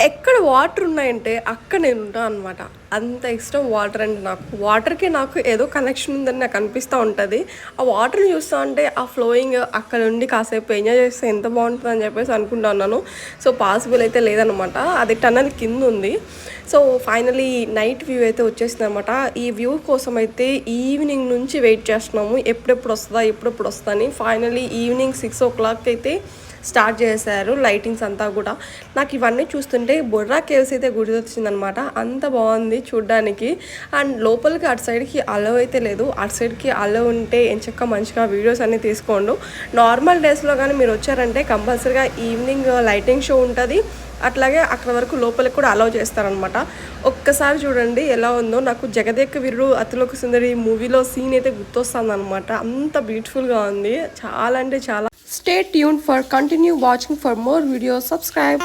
ఎక్కడ వాటర్ ఉన్నాయంటే అక్కడ నేను ఉంటాను అనమాట. అంత ఇష్టం వాటర్ అంటే నాకు. వాటర్‌కి నాకు ఏదో కనెక్షన్ ఉందని నాకు అనిపిస్తా ఉంటది. ఆ వాటర్‌ని చూస్తా ఉంటే ఆ ఫ్లోయింగ్ అక్కడ ఉండి కాసేపు ఎంజాయ్ చేస్తే ఎంత బావుంటదని చెప్పేసి అనుకుంటా ఉన్నాను. సో, పాసిబుల్ అయితే లేదనమాట. అది టనల్ కిందుంది. సో, ఫైనల్లీ నైట్ వ్యూ అయితే వచ్చేసిందనమాట. ఈ వ్యూ కోసం అయితే ఈవినింగ్ నుంచి వెయిట్ చేస్తున్నాము. ఎప్పుడెప్పుడొస్తదా? ఎప్పుడెప్పుడొస్తదా? అని. ఫైనల్లీ ఈవినింగ్ 6:00 అయితే స్టార్ట్ చేశారు లైటింగ్స్ అంతా కూడా. నాకు ఇవన్నీ చూస్తుంటే బొర్రా కేవ్స్ అయితే గుర్తొచ్చిందనమాట. అంత బాగుంది చూడ్డానికి. అండ్ లోపలికి అటు సైడ్కి అలో అయితే లేదు. అటు సైడ్కి అలో ఉంటే ఎంచక్క మంచిగా వీడియోస్ అన్నీ తీసుకోండు. నార్మల్ డేస్లో కానీ మీరు వచ్చారంటే కంపల్సరీగా ఈవినింగ్ లైటింగ్ షో ఉంటుంది. అట్లాగే అక్కడ వరకు లోపలికి కూడా అలౌ చేస్తారనమాట. ఒక్కసారి చూడండి ఎలా ఉందో. నాకు జగదేక వీరుడు అతిలోక సుందరి మూవీలో సీన్ అయితే గుర్తొస్తుంది అనమాట. అంత బ్యూటిఫుల్గా ఉంది. చాలా అంటే చాలా. Stay tuned for continue watching for more videos. Subscribe.